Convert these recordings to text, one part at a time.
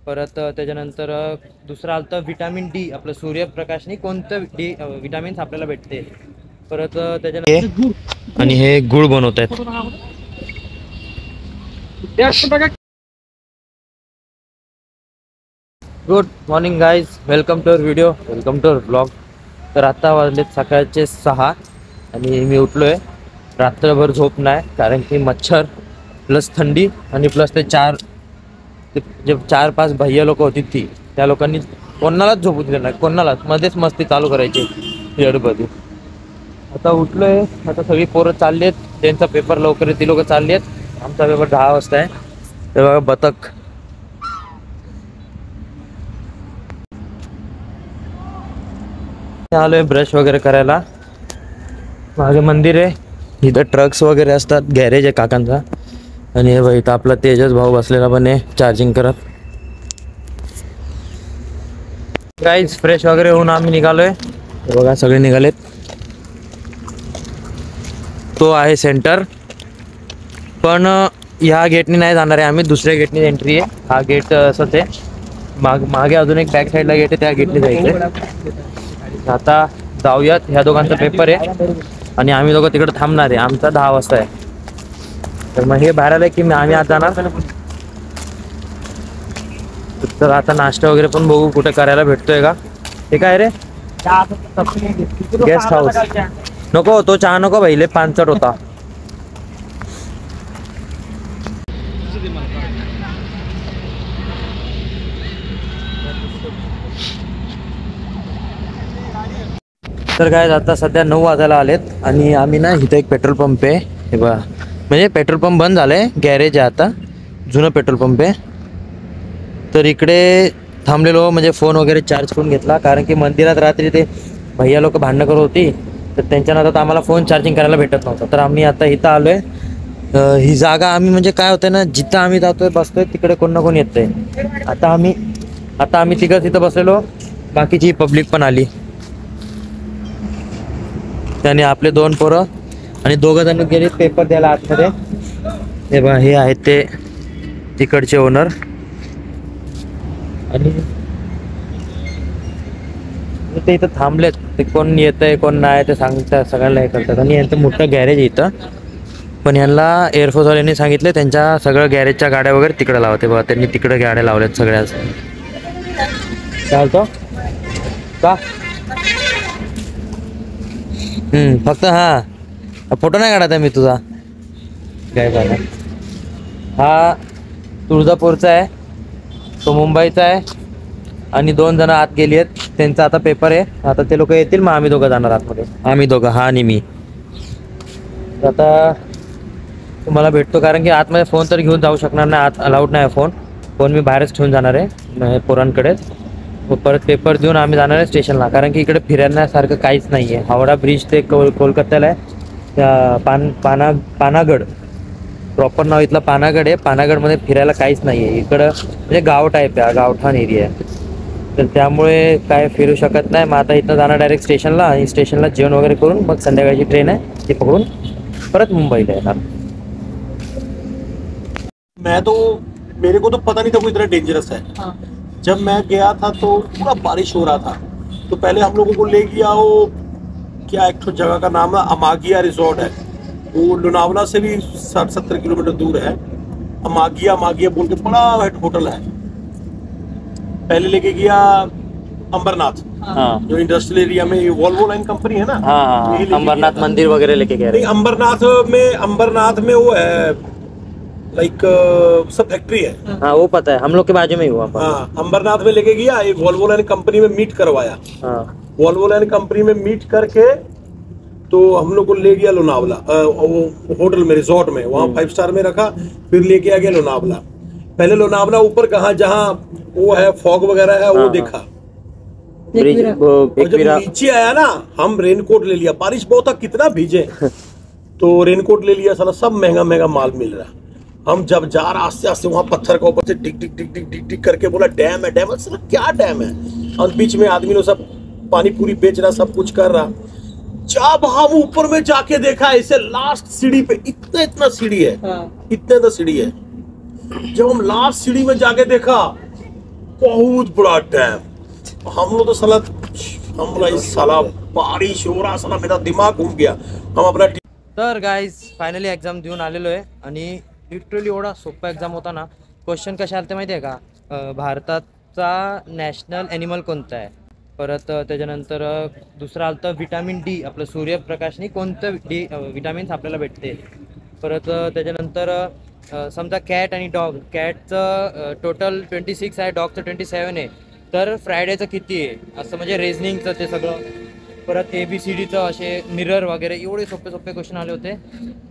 परत त्याच्यानंतर दुसरं आलं तर विटॅमिन डी, आपलं सूर्यप्रकाशनी कोणतं डी विटॅमिन्स आपल्याला भेटते. परत त्याच्यानंतर आणि हे गुळ बनवत आहेत. Good morning guys, welcome to our video, welcome to our blog. तर आता वाजलेत सकाळचे 6 आणि मी उठलो आहे. रात्रभर झोप नाही, कारण की मच्छर प्लस थंडी आणि प्लस ते 4-5 भैया लोक होती त्या लोकांनी कोणालाच झोपू दिलं नाही, कोणालाच मध्येच मस्ती चालू करायची येडबदी. आता उठलो आहे, आता सगळी पोरं चालली आहेत, त्यांचा पेपर लवकर ती लोक चालली आहेत. आमचा पेपर 10 वाजता आहे. ते बघा बतक. आलोय ब्रश वगैरे करायला. मागे मंदिर आहे, इथं ट्रक्स वगैरे असतात, गॅरेज आहे काकांचा. आणि हे बघा इथं आपला तेजस भाऊ बसलेला पण आहे चार्जिंग करत. गाईज फ्रेश वगैरे होऊन आम्ही निघालोय. बघा सगळे निघालेत. तो आहे सेंटर, पण ह्या गेटनी नाही जाणार आहे आम्ही, दुसऱ्या गेटनी एंट्री आहे. हा गेट असंच आहे, मागे अजून एक बॅक साईडला गेट आहे, त्या गेटनी जायचं. आता जाऊयात, ह्या दोघांचा पेपर आहे आणि आम्ही दोघं तिकडे थांबणार आहे. आमचा 10 वाजता आहे. तर मग हे बाहेर आलं की आम्ही आज जाणार. तर आता नाश्ता वगैरे पण बघू कुठे करायला भेटतोय का. हे काय रे, गेस्ट हाऊस नको, तो चहा नको भाई, पानचट होता. तर काय आता सध्या 9 वाजायला आलेत आणि आम्ही ना इथं एक पेट्रोल पंप आहे. हे बघा, म्हणजे पेट्रोल पंप बंद झालंय, गॅरेज आहे आता, जुनं पेट्रोल पंप आहे. तर इकडे थांबलेलो, म्हणजे फोन वगैरे चार्ज करून घेतला, कारण की मंदिरात रात्री ते भैया लोक भांडणं करत होती, तर त्यांच्या नादात आम्हाला फोन चार्जिंग करायला भेटत नव्हता. तर आम्ही आता इथं आलोय. ही जागा आम्ही, म्हणजे काय होतं ना, जिथं आम्ही जातोय बसतोय तिकडे कोण ना कोण येतंय. आता आम्ही तिथं बसलेलो, बाकीची पब्लिक पण आली. त्याने आपले 2 पोरं आणि 2 जण गेले पेपर द्यायला आतमध्ये. हे बघा, हे आहेत ते तिकडचे ओनर. आणि ते इथं थांबलेत, ते कोण येतंय कोण नाही ते सांगतात, सगळ्यांना हे करतात. आणि यांचं मोठं गॅरेज आहे इथं, पण यांना एअरफोर्सवाल्यांनी सांगितलं त्यांच्या सगळ्या गॅरेजच्या गाड्या वगैरे तिकडे लावते. बघा त्यांनी तिकडे गाड्या लावल्यात सगळ्याच. चालतो का? फक्त हा फोटो नाही काढायचा मी तुझा. काय झालं, हा तुळजापूरचा आहे, तो मुंबईचा आहे. आणि 2 जण आत गेली आहेत, त्यांचा आता पेपर आहे. आता ते लोक येतील, मग आम्ही दोघं जाणार आतमध्ये. आम्ही दोघं, हा आणि मी. आता तुम्हाला भेटतो, कारण की आतमध्ये फोन तर घेऊन जाऊ शकणार नाही, आत अलाउड नाही फोन मी बाहेरच ठेवून जाणार आहे पोरांकडेच. परत पेपर देऊन आम्ही जाणार आहे स्टेशनला, कारण की इकडे फिरण्यासारखं काहीच नाही आहे. हावडा ब्रिज ते कोलकात्याला आहे, पानागड प्रॉपर नाव इथलं पानागड आहे. पानागडमध्ये फिरायला काहीच नाही आहे इकडं, म्हणजे गाव टाईप आहे, गावठाण एरिया आहे. तर त्यामुळे काय फिरू शकत नाही. मग आता इथं जाणार डायरेक्ट स्टेशनला, आणि स्टेशनला जेवण वगैरे करून मग संध्याकाळची ट्रेन आहे ती पकडून परत मुंबईला येणार. मेरे को तो पता नहीं था वो इतना डेंजरस है. जब मैं गया था तो पूरा बारिश हो रहा था, तो पहले हम लोगों को ले गया वो क्या, एक तो जगह का नाम है अमागिया रिजॉर्ट है, वो लोनावला से भी 60-70 किलोमीटर दूर है. अमागिया बोल के बड़ा होटल है. पहले लेके गया अंबरनाथ, जो इंडस्ट्रियल एरिया में वॉल्वो लाइन कंपनी है ना. अंबरनाथ मंदिर वगैरह लेके गए. नहीं, अंबरनाथ में वो है लाइक सब फैक्ट्री है. हाँ वो पता है, हम लोग के बाजू में ही हुआ. हाँ, अंबरनाथ में लेके गया, एक वॉल्वो लाइन कंपनी में मीट करवाया. वॉल्वो लाइन कंपनी में मीट करके तो हम लोग को ले गया लोनावला, वो होटल में, रिजॉर्ट में, वहाँ 5 स्टार में रखा. फिर लेके आ गया लोनावला. पहले लोनावला ऊपर कहाँ जहाँ वो है फॉग वगैरह है, वो देखा. जब नीचे आया ना, हम रेनकोट ले लिया, बारिश बहुत था, कितना भीजे. तो रेनकोट ले लिया, साला सब महंगा माल मिल रहा. हम जब जा रहे आस्ते आस्ते, वहां पत्थर का ऊपर से टिक टिक करके बोला डैम है. क्या डैम है? और बीच में आदमी लोग सब पानी पूरी बेच रहा, सब कुछ कर रहा. जब हम ऊपर में जाके देखा, ऐसे लास्ट सीढ़ी पे इतना सीढ़ी है, इतना सीढ़ी है. जब हम लास्ट सीढ़ी में जाके देखा, बहुत बड़ा डैम। हम लोग तो साला हमला इस साला बारिश हो रहा, साला मेरा दिमाग घूम गया। हम अपना तर गाईज फायनली एक्झाम देऊन आलेलो आहे आणि लिटरली एवढा सोपा एक्झाम होता ना. क्वेश्चन कशा आले ते माहिती आहे का, भारताचा नॅशनल ॲनिमल कोणता आहे, परत त्याच्यानंतर दुसरं आलं तर विटॅमिन डी, आपलं सूर्यप्रकाशनी कोणतं विटॅमिन्स आपल्याला भेटते. परत त्याच्यानंतर समजा कॅट आणि डॉग, कॅटचं टोटल 26 आहे, डॉगचं 27 आहे, तर फ्रायडेचं किती आहे, असं म्हणजे रेझनिंगचं ते सगळं. परत ABCDचं असे मिरर वगैरे एवढे सोपे सोपे क्वेश्चन आले होते.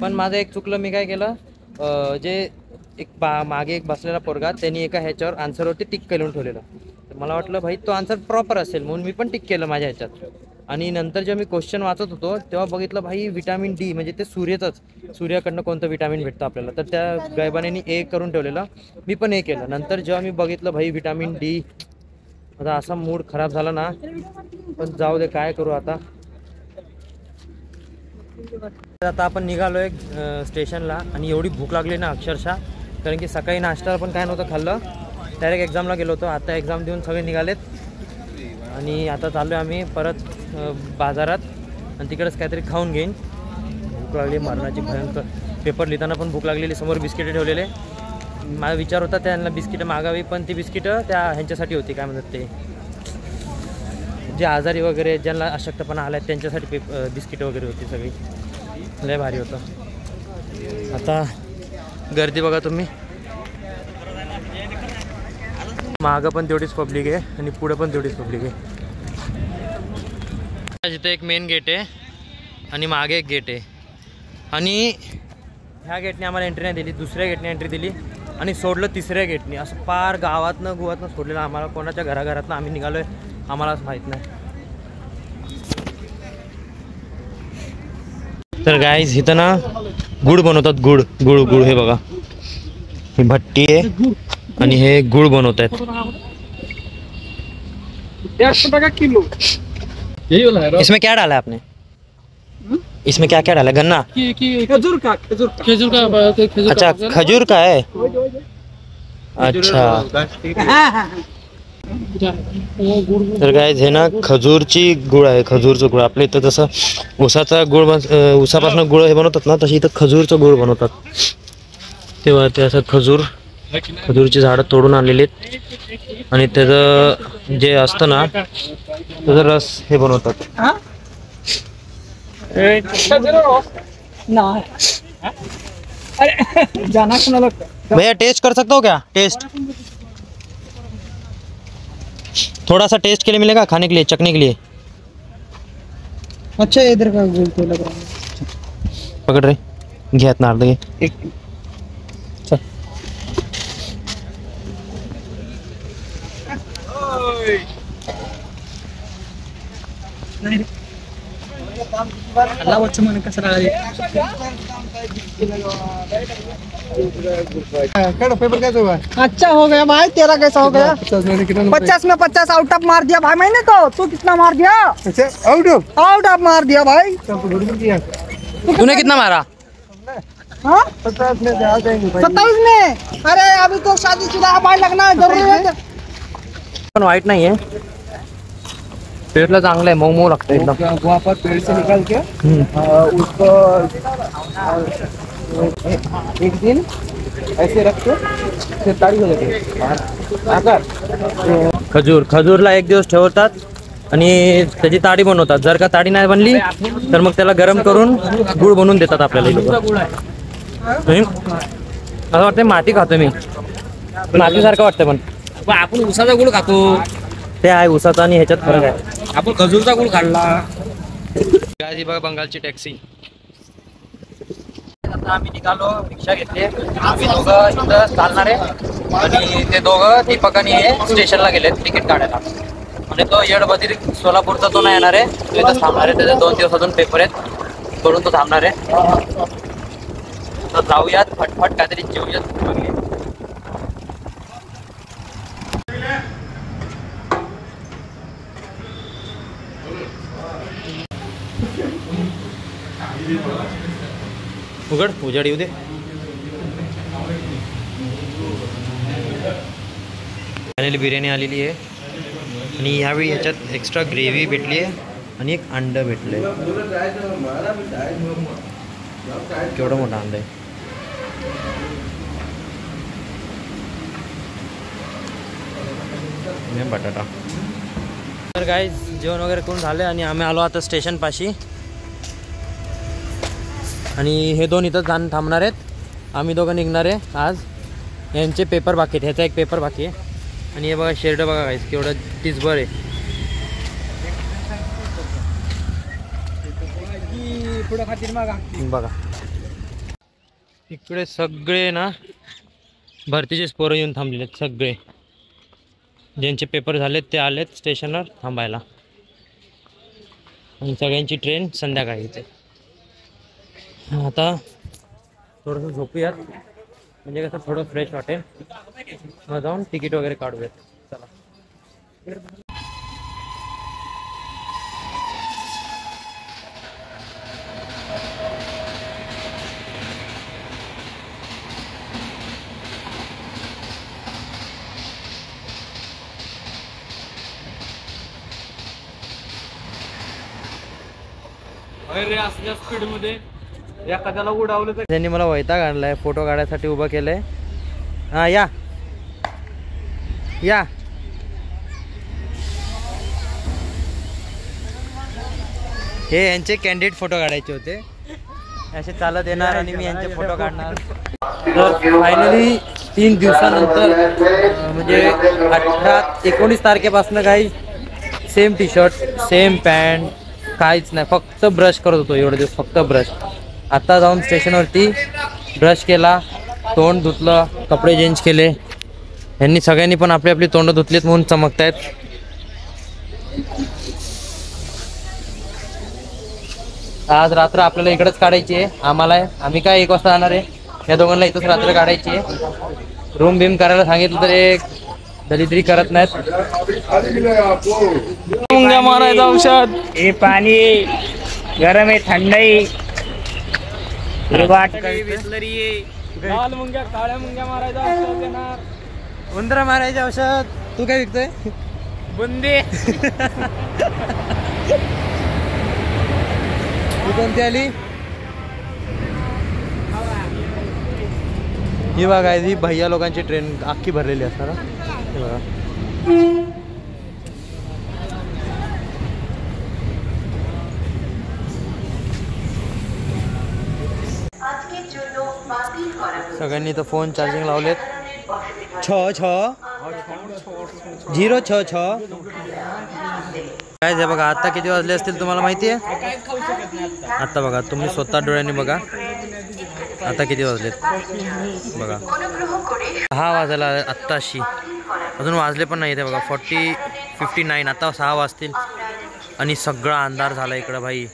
पण माझं एक चुकलं, मी काय केलं, जे एक मागे एक बसलेला पोरगा त्यांनी एका ह्याच्यावर आन्सरवरती टिक करून ठेवलेलं. तर मला वाटलं भाई तो आन्सर प्रॉपर असेल म्हणून मी पण टिक केलं माझ्या ह्याच्यात. आणि नंतर जेव्हा मी क्वेश्चन वाचत होतो तेव्हा बघितलं भाई विटॅमिन डी म्हणजे ते सूर्याकडनं कोणतं विटॅमिन भेटतं आपल्याला, तर त्या गायबाने ए करून ठेवलेलं, मी पण ए केलं. नंतर जेव्हा मी बघितलं भाई विटॅमिन डी, आता असा मूड खराब झाला ना. पण जाऊ दे, काय करू आता. आता आपण निघालोय स्टेशनला आणि एवढी भूक लागली ना अक्षरशः, कारण की सकाळी नाश्ता पण काय नव्हतं खाल्लं, डायरेक्ट एक्झामला गेलो होतो. आता एक्झाम देऊन सगळे निघालेत आणि आता चाललो आहे आम्ही परत बाजारात आणि तिकडेच काहीतरी खाऊन घेईन. भूक लागली मरणाची भयंकर. पेपर लिहिताना पण भूक लागलेली, समोर बिस्किटे ठेवलेले. माझा विचार होता त्यांना बिस्किटं मागावी, पण ती बिस्किटं त्या ह्यांच्यासाठी होती, काय म्हणतात ते, जे आजारी वगैरे ज्यांना अशक्तपणा आला त्यांच्यासाठी बिस्किटं वगैरे होती सगळी. लय भारी होतं. आता गर्दी बघा तुम्ही, मागं पण तेवढीच पब्लिक आहे आणि पुढं पण तेवढीच पब्लिक आहे. जिथं एक मेन गेट आहे आणि मागे एक गेट आहे आणि ह्या गेटने आम्हाला एंट्री नाही दिली, दुसऱ्या गेटने एंट्री दिली आणि सोडलं तिसऱ्या गेटने. असं पार गावातनं सोडलेलं आम्हाला. कोणाच्या घराघरातनं आम्ही निघालोय आम्हालाच माहीत नाही. तर गाईज इथं ना गुळ बनवतात, गुळ गुळ गुळ. हे बघा, ही भट्टी आहे आणि हे गुळ बनवत आहेत. 150 টাকা किलो। यही वाला है। इसमें क्या डाला है आपने? इसमें क्या क्या डाला है? गन्ना खजूर का अच्छा, खजूर का है. अच्छा, तर काय हे ना खजूरची गुळ आहे, खजूरचं गुळ. आपल्या इथं जसं ऊसाचा गुळ ऊसापासून गुळ हे बनवतात ना, तशी इथं खजूरचं गुळ बनवतात. तेव्हा ते असं खजूरची झाडं तोडून आणलेली आहेत आणि त्याचं जे असतं ना त्याचा रस हे बनवतात. भैया टेस्ट कर सकते हो क्या? टेस्ट थोड़ा सा टेस्ट के लिए मिलेगा, खाने के लिए, चखने के लिए. अच्छा इधर का बोलते लग रहा है। पकड़ रे, घ्यात ना अर्ध घे. अल्लाह बच्चा मन कसं राहिले पेपर कैसे हुआ? अच्छा हो गया भाई, तेरा कैसा हो गया? 50 में 50 आउट ऑफ मार दिया भाई मैंने तो। तू कितना मार दिया? आउट ऑफ मार दिया भाई। तूने कितना मारा? 27 में। अरे अभी तो शादीशुदा भाई, लगना जरूरी है। पण वाईट नाही आहे, पेटला चांगलं आहे, मऊ मऊ लागतं एकदम. वहाँ पर पेड़ से निकाल के उसको एक दिन ऐसे रख के फिर ताड़ी हो जाती है। खजूरला एक दिवस ठेवतात आणि त्याची ताडी बनवतात. जर का ताडी नाही बनली तर मग त्याला गरम करून गुळ बनवून देतात आपल्याला. असं वाटतं माती खातो मी, मातीसारखं वाटतं. पण आपण उसाचा गुळ खातो, ते आहे उसाचा आणि ह्याच्यात फरक आहे. आपण खजूरचा गुळ खाल्ला. गाडी बघा, बंगालची टॅक्सी. आता आम्ही निघालो, रिक्षा घेतली. आम्ही दोघं इथं चालणार आहे आणि ते दोघं दीपक आणि हे स्टेशनला गेलेत तिकीट काढायला. आणि तो येडबदिर सोलापूरचा तो नाही येणार आहे, तो इथं थांबणार आहे. त्याचे 2 दिवस अजून पेपर आहेत म्हणून तो थांबणार आहे. तर जाऊयात फटफट काहीतरी जेवूयात. उघड, उजाड येऊ दे. फायनली बिर्याणी आलेली आहे आणि ह्यावेळी ह्याच्यात एक्स्ट्रा ग्रेव्ही भेटली आहे आणि एक अंडं भेटलं आहे. केवढं मोठं अंडं आहे. बटाटा. तर गाईज जेवण वगैरे करून झालं आणि आम्ही आलो आता स्टेशनपाशी आणि हे दोन इथं थांबणार आहेत. आम्ही दोघं निघणार आहे आज. यांचे पेपर बाकी आहेत. ह्याचा एक पेपर बाकी आहे आणि हे बघा शर्ट बघा गाईज केवढं टिचभर आहे. बघा इकडे सगळे ना भरतीचेच पोरं येऊन थांबलेले आहेत. सगळे ज्यांचे पेपर झालेत ते आलेत स्टेशनवर थांबायला आणि सगळ्यांची ट्रेन संध्याकाळी येते. आता थोडंसं झोपूयात म्हणजे कसं थोडं फ्रेश वाटेल. मग जाऊन तिकीट वगैरे काढूयात. चला. अरे असल्या स्पीड मध्ये एखाद्याला उडावलं तर. त्यांनी मला वैताग आणलाय. फोटो काढायसाठी उभं केलंय. हा या या. हे यांचे कॅन्डिडेट फोटो काढायचे होते. असे चालत येणार आणि मी यांचे फोटो काढणार. तर फायनली 3 दिवसानंतर म्हणजे 18-19 तारखेपासून काही same T shirt same pant काहीच नाही. फक्त ब्रश करत होतो एवढे दिवस. फक्त ब्रश. आता जाऊन स्टेशनवरती ब्रश केला, तोंड धुतलं, कपडे चेंज केले. यांनी सगळ्यांनी पण आपली आपली तोंड धुतलीत म्हणून चमकतायत. आज रात्र आपल्याला इकडेच काढायची आहे. आम्ही काय 1 वाजता जाणार आहे. या दोघांना इथंच रात्र काढायची आहे. रूम बीम करायला सांगितलं तर एक दलिद्री करत नाहीत. मुंग्या मारायचं औषध. हे पाणी गरम आहे, थंड आहे. लाल मुंग्या काळ्या मुंग्या मारायचं औषध देणार. उंदरा मारायचं औषध. तू काय विकतोय? बुंदी. तू कोणती आली? ही बघा ही भैया लोकांची ट्रेन अख्खी भरलेली असणार. हे बघा. सगळ्यांनी तर फोन चार्जिंग लावलेत. 6-6-0-6-6. काय जे बघा आता किती वाजले असतील तुम्हाला माहिती आहे? आता बघा तुम्ही स्वतः डोळ्यांनी बघा आता किती वाजलेत बघा. 6 वाजायला आत्ताशी. अजून वाजले पण नाही ते बघा. 59. आता 6 वाजतील आणि सगळा अंधार झाला इकडं भाई.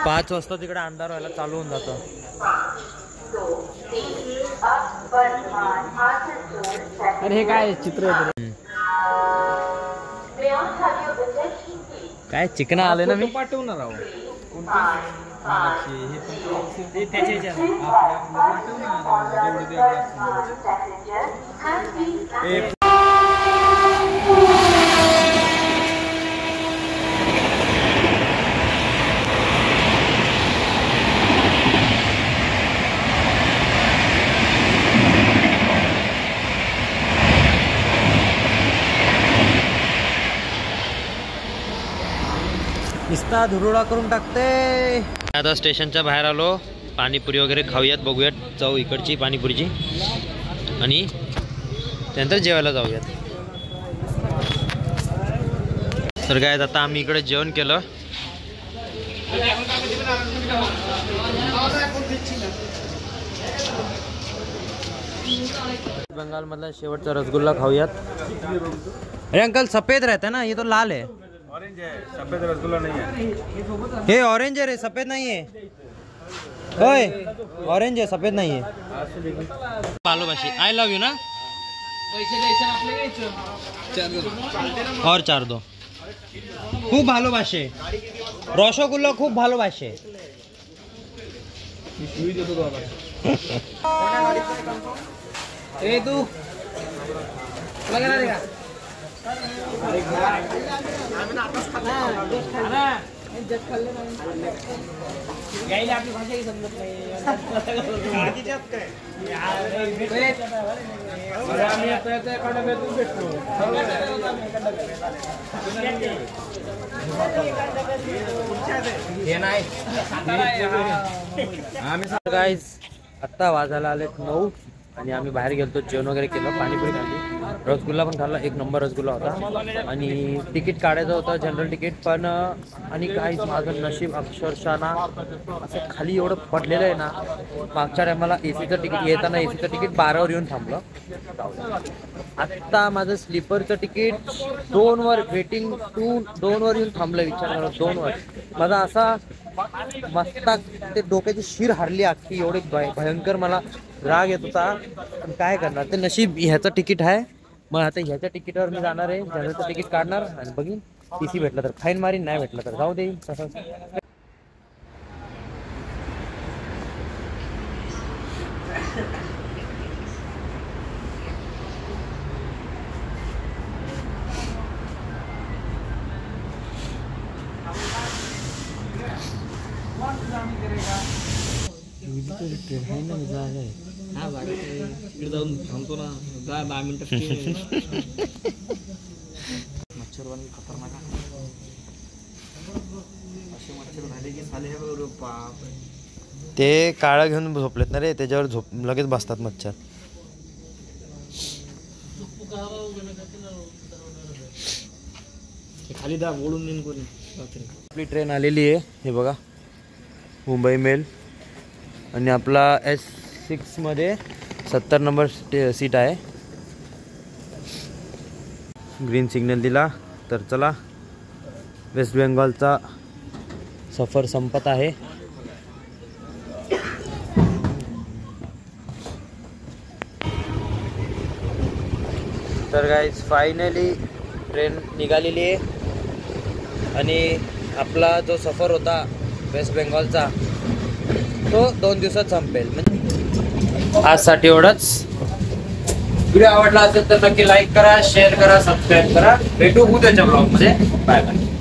5 वाजता तिकडे अंधार व्हायला चालू होऊन जातं. अरे हे काय चित्र आहे? काय चिकना आले ना मी पाठवणार आहो. नुसता धुरोडा करून टाकते. आता स्टेशनच्या बाहेर आलो. पाणीपुरी वगैरे खाऊयात, बघूयात जाऊ इकडची पाणीपुरीची आणि त्यानंतर जेवायला जाऊयात. तर काय आता आम्ही इकडे जेवण केलं. बंगाल मधला शेवटचा रसगुल्ला खाऊयात. अरे अंकल सफेद रहता है ना, ये तो लाल है. ऑरेंज है, सफेद रसगुल्ला नहीं है. हे ऑरेंज है रे, सफेद नहीं है. ओए ऑरेंज है, सफेद नहीं है. भालोबाशी आई लव यू ना. और 4 दो. खूप भालोबाशे. रसगुल्ला खूप भालोबाशे. ए तू गाईज आत्ता वाजायला आले 9 आणि आम्ही बाहेर गेलतो, जेवण वगैरे केलं, पाणीपुरी खाल्ली, रसगुल्ला पण खाल्ला, 1 नंबर रसगुल्ला होता. आणि तिकीट काढायचं होतं जनरल तिकीट पण. आणि काही माझं नशीब अक्षरशः ना असं खाली एवढं पडलेलं आहे ना. मागच्या टायमाला एसीचं तिकीट येताना एसीचं तिकीट 12वर येऊन थांबलं. आत्ता माझं स्लीपरचं तिकीट 2वर वेटिंग 2वर येऊन थांबलं. विचार करा 2वर. माझा असा मस्ताक ते डोक्याची शिर हारली अख्खी, एवढी भयंकर मला राग येत होता. पण काय करणार, ते नशीब ह्याचं तिकीट आहे. मग आता ह्याच्या तिकीटावर मी जाणार आहे, जनरलचं तिकीट काढणार आणि बघीन टीसी भेटलं तर फाईन मारीन, नाही भेटलं तर जाऊ देईन तसं. जाऊन थांबतो ना 10 मिनिटं. मच्छरवाणी खतरनाक असे मच्छर झाले की झाले बाप. ते काळं घेऊन झोपलेत ना रे, त्याच्यावर लगेच बसतात मच्छर. खाली दा ओढून नेईन कोणी. आपली ट्रेन आलेली आहे, हे बघा, मुंबई मेल. आणि आपला S6 मध्ये 70 नंबर सीट आहे. ग्रीन सिग्नल दिला तर चला, वेस्ट बेंगॉलचा सफर संपत आहे. तर गाईज फायनली ट्रेन निघालेली आहे आणि आपला जो सफर होता वेस्ट बेंगॉलचा तो 2 दिवसात संपेल. म्हणजे आजसाठी एवढंच. व्हिडिओ आवडला असेल तर नक्की लाईक करा, शेअर करा, सबस्क्राईब करा. भेटू उद्याच्या ब्लॉगमध्ये. Bye bye.